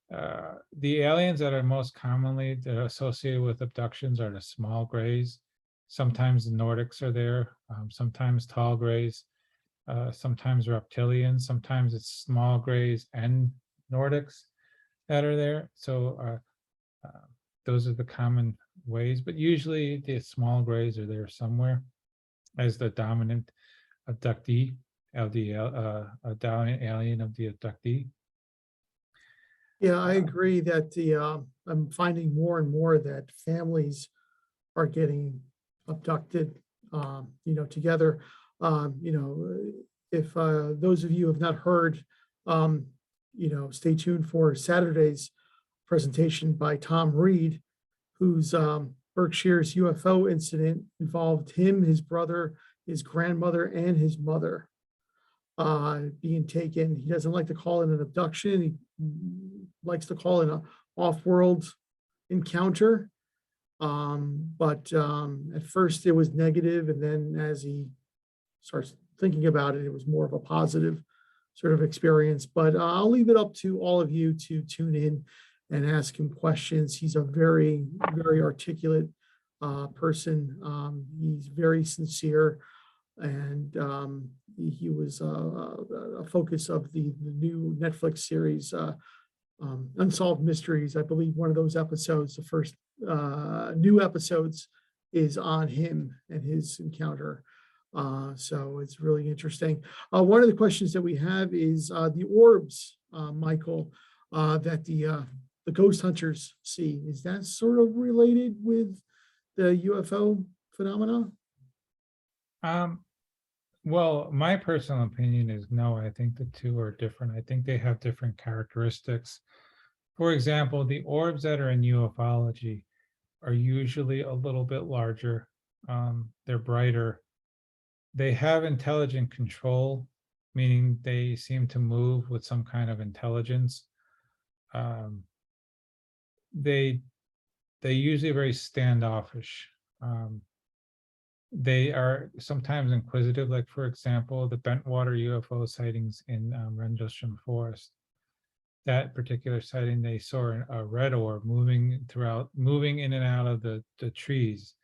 The aliens that are most commonly associated with abductions are the small grays. Sometimes the Nordics are there, sometimes tall grays, sometimes reptilians, sometimes it's small grays and Nordics that are there. So those are the common ways, but usually the small grays are there somewhere as the dominant abductee, a dominant alien of the abductee. Yeah, I agree that I'm finding more and more that families are getting abducted, together. If those of you have not heard, stay tuned for Saturday's presentation by Tom Reed, whose Berkshire's UFO incident involved him, his brother, his grandmother, and his mother being taken. He doesn't like to call it an abduction. He likes to call it an off-world encounter. But at first it was negative, and then as he starts thinking about it, it was more of a positive sort of experience. But I'll leave it up to all of you to tune in and ask him questions. He's a very, very articulate person. He's very sincere, and he was a focus of the new Netflix series, Unsolved Mysteries. I believe one of those episodes, the first new episodes, is on him and his encounter. So it's really interesting. One of the questions that we have is the orbs, Michael, that the ghost hunters see. Is that sort of related with the UFO phenomena? Well, my personal opinion is no. I think the two are different. I think they have different characteristics. For example, the orbs that are in ufology are usually a little bit larger. They're brighter. They have intelligent control, meaning they seem to move with some kind of intelligence. They usually very standoffish. They are sometimes inquisitive, like for example, the Bentwater UFO sightings in Rendlesham Forest. That particular sighting, they saw a red orb moving in and out of the trees.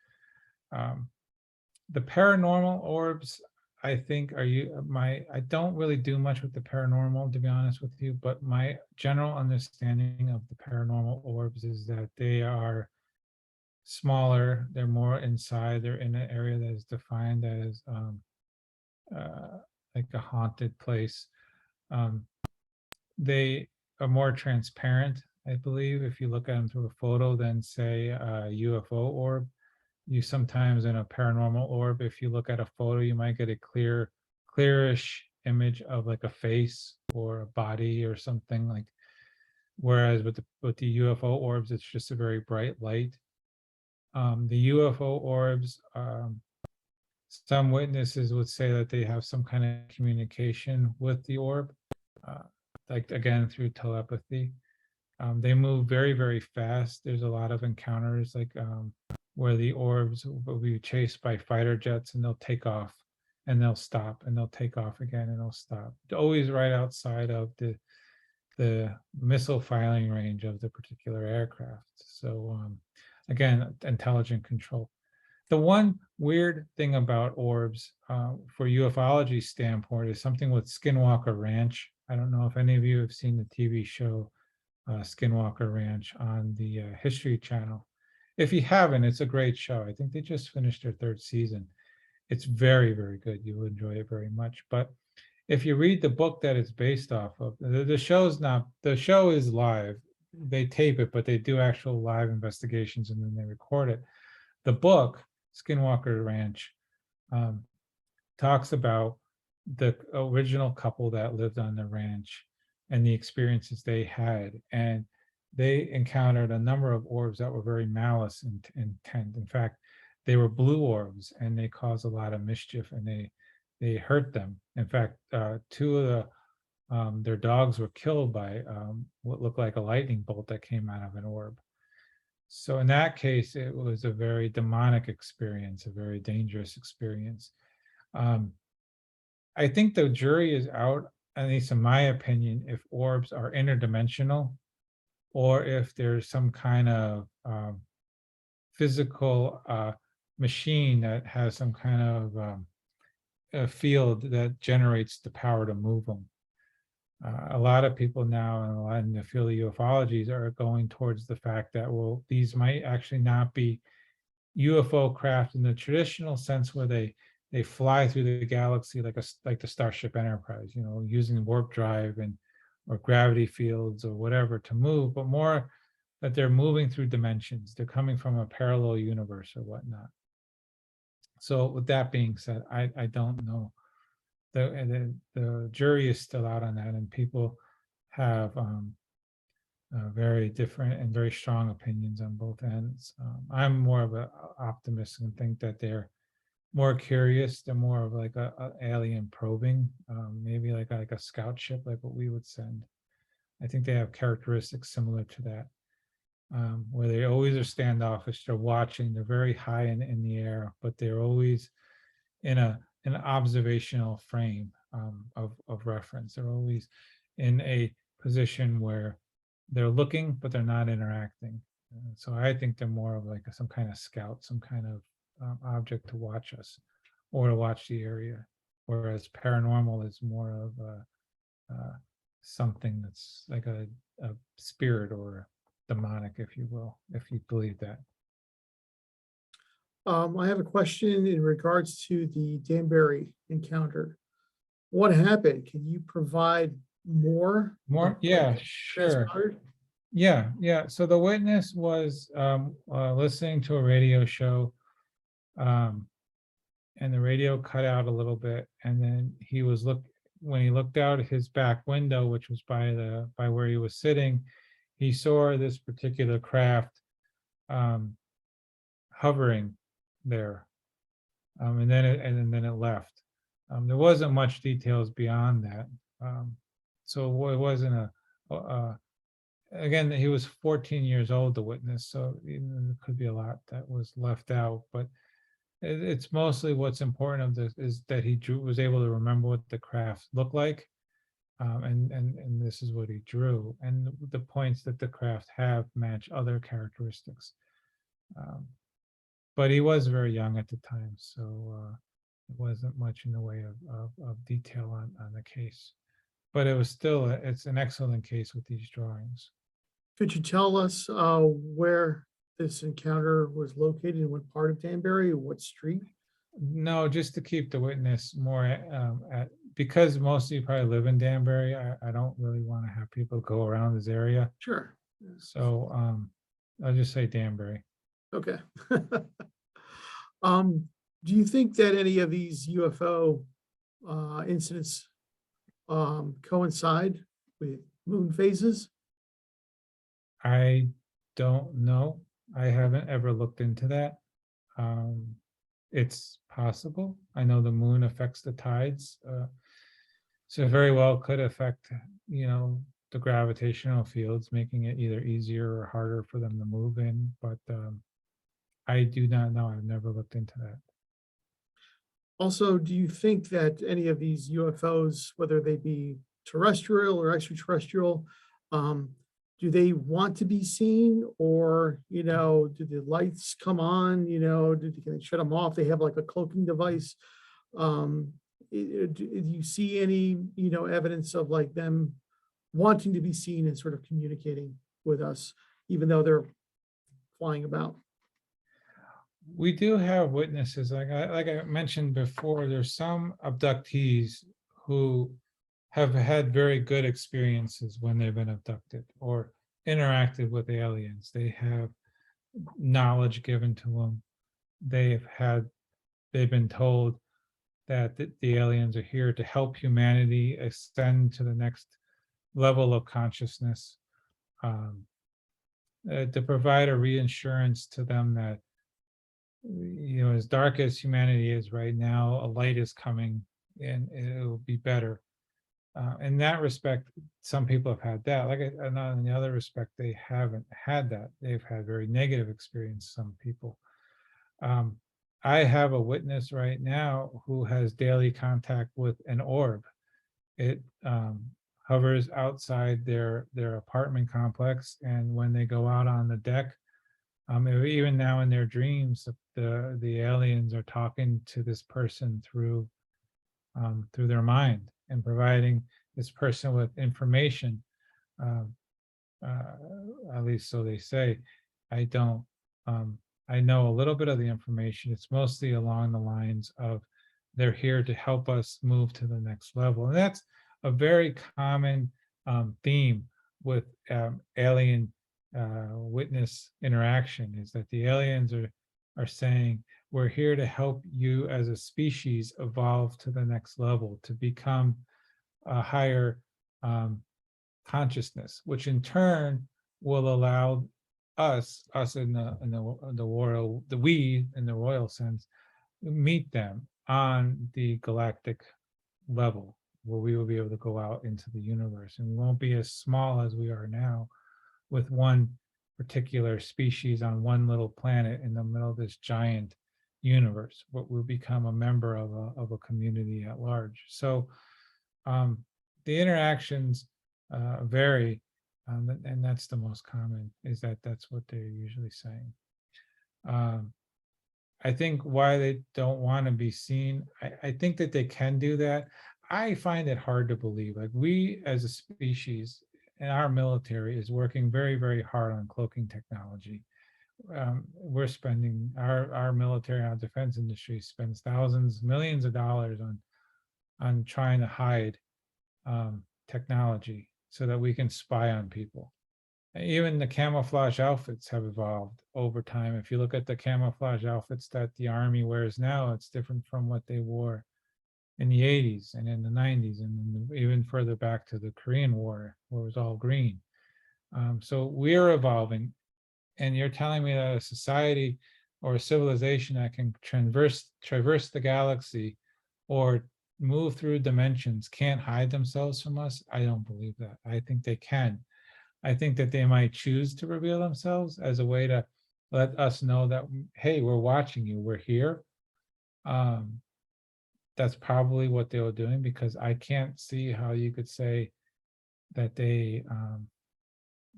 The paranormal orbs, I think I don't really do much with the paranormal, to be honest with you, but my general understanding of the paranormal orbs is that they are smaller, they're more inside, they're in an area that is defined as uh, like a haunted place. Um, they are more transparent, I believe, if you look at them through a photo than say a UFO orb. You sometimes in a paranormal orb, if you look at a photo, you might get a clearish image of like a face or a body or something like. Whereas with the UFO orbs, it's just a very bright light. The UFO orbs, some witnesses would say that they have some kind of communication with the orb, uh, like again through telepathy. They move very, very fast. There's a lot of encounters like where the orbs will be chased by fighter jets and they'll take off and they'll stop and they'll take off again and they'll stop. Always right outside of the missile firing range of the particular aircraft. So again, intelligent control. The one weird thing about orbs for ufology standpoint is something with Skinwalker Ranch. I don't know if any of you have seen the TV show Skinwalker Ranch on the History Channel. If you haven't, it's a great show. I think they just finished their third season. It's very, very good. You'll enjoy it very much. But if you read the book that it's based off of, the show is live. They tape it, but they do actual live investigations and then they record it. The book, Skinwalker Ranch, talks about the original couple that lived on the ranch and the experiences they had. And they encountered a number of orbs that were very malice intent. In fact, they were blue orbs and they caused a lot of mischief and they hurt them. In fact, two of their dogs were killed by what looked like a lightning bolt that came out of an orb. So in that case, it was a very demonic experience, a very dangerous experience. I think the jury is out, at least in my opinion, if orbs are interdimensional or if there's some kind of physical machine that has some kind of a field that generates the power to move them. A lot of people now and a lot in the field of ufologies are going towards the fact that, well, these might actually not be UFO craft in the traditional sense where they fly through the galaxy like the Starship Enterprise, you know, using warp drive and or gravity fields or whatever to move, but more that they're moving through dimensions. They're coming from a parallel universe or whatnot. So with that being said, I don't know. The jury is still out on that, and people have very different and very strong opinions on both ends. I'm more of an optimist and think that they're more curious. They're more of like a alien probing, maybe like a scout ship, like what we would send. I think they have characteristics similar to that, where they always are standoffish. They're watching. They're very high in the air, but they're always in an observational frame of reference. They're always in a position where they're looking, but they're not interacting. So I think they're more of like some kind of scout, some kind of object to watch us or to watch the area. Whereas paranormal is more of something that's like a spirit or demonic, if you will, if you believe that. I have a question in regards to the Danbury encounter. What happened? Can you provide more? More? Yeah, sure. Transpired? Yeah. So the witness was listening to a radio show, and the radio cut out a little bit, and then when he looked out his back window, which was by where he was sitting, he saw this particular craft hovering there, and then it left. There wasn't much details beyond that, so it wasn't again, he was 14 years old, the witness, so there could be a lot that was left out, but it's mostly what's important of this is that he was able to remember what the craft looked like, and this is what he drew, and the points that the craft have match other characteristics. But he was very young at the time, so It wasn't much in the way of detail on the case, but it was still, it's an excellent case with these drawings. Could you tell us where this encounter was located, in what part of Danbury, or what street? No, just to keep the witness more because most of you probably live in Danbury, I don't really want to have people go around this area. Sure. So I'll just say Danbury. Okay. Do you think that any of these UFO incidents coincide with moon phases? I don't know. I haven't ever looked into that. Um, it's possible. I know the moon affects the tides, so very well could affect, the gravitational fields, making it either easier or harder for them to move in. But I do not know. I've never looked into that. Also, do you think that any of these UFOs, whether they be terrestrial or extraterrestrial, do they want to be seen, or, do the lights come on, can they shut them off? They have like a cloaking device. Do you see any, evidence of like them wanting to be seen and sort of communicating with us, even though they're flying about? We do have witnesses, like I mentioned before, there's some abductees who have had very good experiences when they've been abducted or interacted with aliens. They have knowledge given to them. They've been told that the aliens are here to help humanity ascend to the next level of consciousness, to provide a reassurance to them that, as dark as humanity is right now, a light is coming and it will be better. In that respect, some people have had that. In the other respect, they haven't had that. They've had very negative experience, some people. I have a witness right now who has daily contact with an orb. It hovers outside their apartment complex, and when they go out on the deck, even now in their dreams, the aliens are talking to this person through their mind and providing this person with information. At least so they say. I don't. I know a little bit of the information. It's mostly along the lines of they're here to help us move to the next level, and that's a very common theme with alien witness interaction, is that the aliens are saying, we're here to help you as a species evolve to the next level, to become a higher consciousness, which in turn will allow us in the royal, we in the royal sense, meet them on the galactic level, where we will be able to go out into the universe, and we won't be as small as we are now with one particular species on one little planet in the middle of this giant universe, but we'll become a member of a community at large. So the interactions vary, and that's the most common, is that's what they're usually saying. I think why they don't want to be seen, I think that they can do that. I find it hard to believe. Like, we as a species and our military is working very, very hard on cloaking technology. We're spending, our military, our defense industry spends thousands, millions of dollars on trying to hide technology so that we can spy on people. Even the camouflage outfits have evolved over time. If you look at the camouflage outfits that the Army wears now, it's different from what they wore in the 80s and in the 90s, and even further back to the Korean War, where it was all green. So we're evolving, and you're telling me that a society or a civilization that can traverse the galaxy or move through dimensions can't hide themselves from us? I don't believe that. I think they can. I think that they might choose to reveal themselves as a way to let us know that, hey, we're watching you, we're here. That's probably what they were doing, because I can't see how you could say that they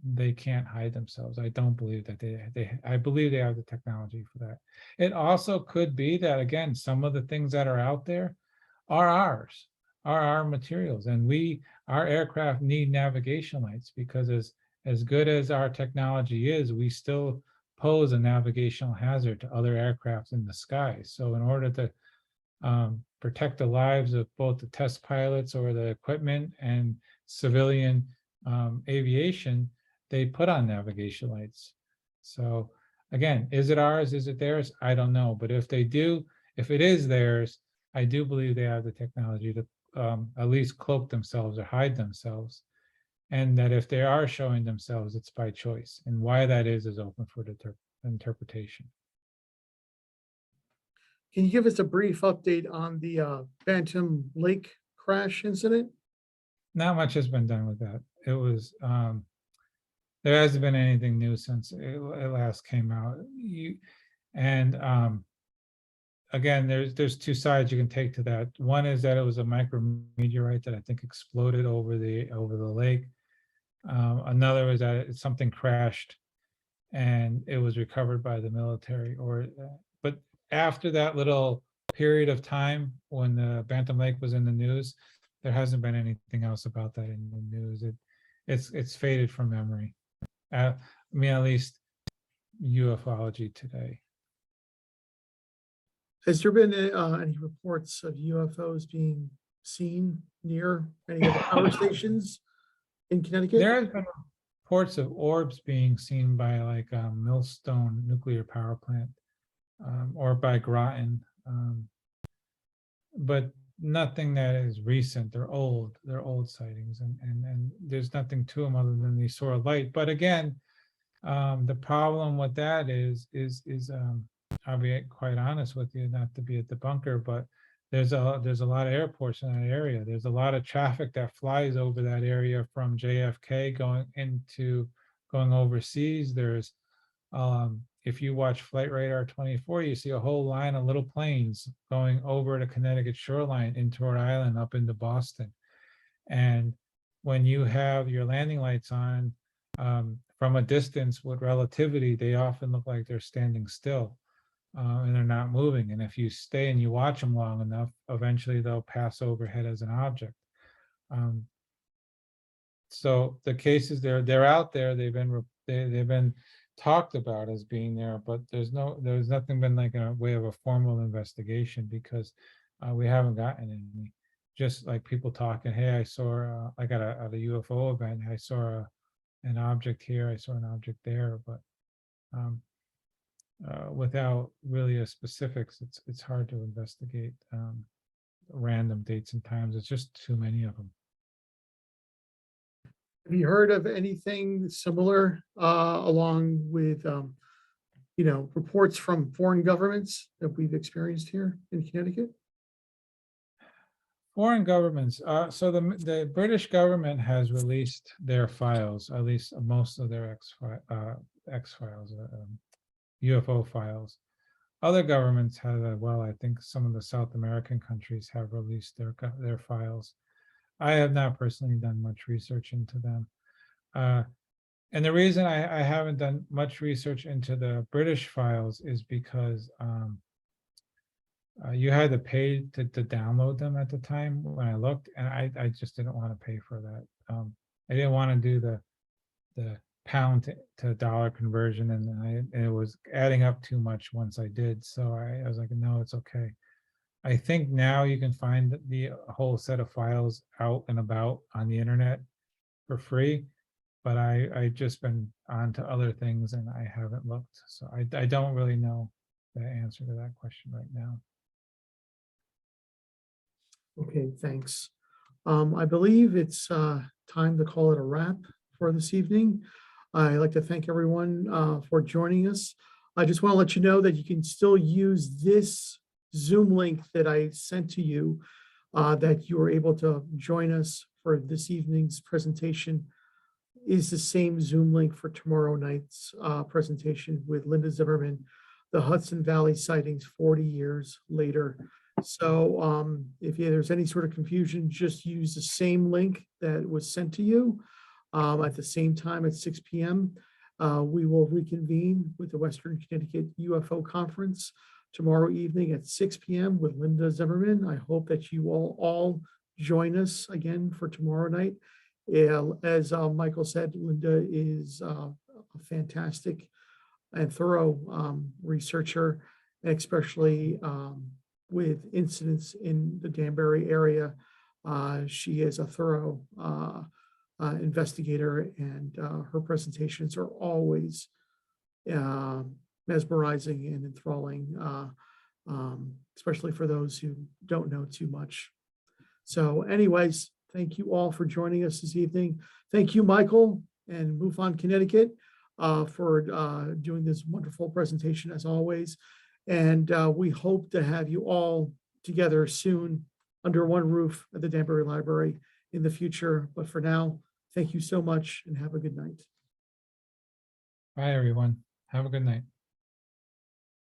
they can't hide themselves. I don't believe that I believe they have the technology for that. It also could be that, again, some of the things that are out there are ours, are our materials. And our aircraft need navigation lights, because as good as our technology is, we still pose a navigational hazard to other aircraft in the sky. So in order to protect the lives of both the test pilots or the equipment and civilian aviation, they put on navigation lights. So again, is it ours? Is it theirs? I don't know. But if they do, if it is theirs, I do believe they have the technology to at least cloak themselves or hide themselves. And that if they are showing themselves, it's by choice. And why that is open for interpretation. Can you give us a brief update on the Bantam Lake crash incident? Not much has been done with that. It was there hasn't been anything new since it last came out. Again, there's two sides you can take to that. One is that it was a micrometeorite that I think exploded over the lake. Another is that something crashed and it was recovered by the military. But after that little period of time when the Bantam Lake was in the news, there hasn't been anything else about that in the news. It's faded from memory. I mean, at least ufology today. Has there been any reports of UFOs being seen near any of the power stations in Connecticut? There has been reports of orbs being seen by like Millstone nuclear power plant or by Groton, but nothing that is recent. They're old sightings, and there's nothing to them other than they saw a light. But again, the problem with that is I'll be quite honest with you, not to be a debunker, but there's a lot of airports in that area. There's a lot of traffic that flies over that area from JFK going overseas. There's if you watch Flight Radar 24, you see a whole line of little planes going over the Connecticut shoreline into Rhode Island up into Boston. And when you have your landing lights on from a distance with relativity, they often look like they're standing still. And they're not moving. And if you stay and you watch them long enough, eventually they'll pass overhead as an object. So the cases they're out there. They've been talked about as being there, but there's nothing been like a way of a formal investigation, because we haven't gotten any. Just like people talking, hey, I saw I got at a UFO event, I saw an object here, I saw an object there, but without really a specifics, it's hard to investigate random dates and times. It's just too many of them. Have you heard of anything similar along with, reports from foreign governments that we've experienced here in Connecticut? Foreign governments. So the British government has released their files, at least most of their X files. UFO files. Other governments have, well, I think some of the South American countries have released their files. I have not personally done much research into them. And the reason I haven't done much research into the British files is because you had to pay to download them at the time when I looked, and I just didn't want to pay for that. I didn't want to do the pound to dollar conversion, and it was adding up too much once I did. So I was like, no, it's okay. I think now you can find the whole set of files out and about on the internet for free, but I've just been on to other things and I haven't looked. So I don't really know the answer to that question right now. Okay, thanks. I believe it's time to call it a wrap for this evening. I'd like to thank everyone for joining us. I just want to let you know that you can still use this Zoom link that I sent to you, that you were able to join us for this evening's presentation. Is the same Zoom link for tomorrow night's presentation with Linda Zimmerman, the Hudson Valley sightings 40 years later. So if there's any sort of confusion, just use the same link that was sent to you. At the same time at 6 p.m., we will reconvene with the Western Connecticut UFO Conference tomorrow evening at 6 p.m. with Linda Zimmerman. I hope that you all join us again for tomorrow night. As Michael said, Linda is a fantastic and thorough researcher, especially with incidents in the Danbury area. She is a thorough investigator, and her presentations are always mesmerizing and enthralling, especially for those who don't know too much. So anyways, thank you all for joining us this evening. Thank you, Michael and MUFON Connecticut, for doing this wonderful presentation as always. And we hope to have you all together soon under one roof at the Danbury Library in the future. But for now, thank you so much and have a good night. Bye, everyone. Have a good night.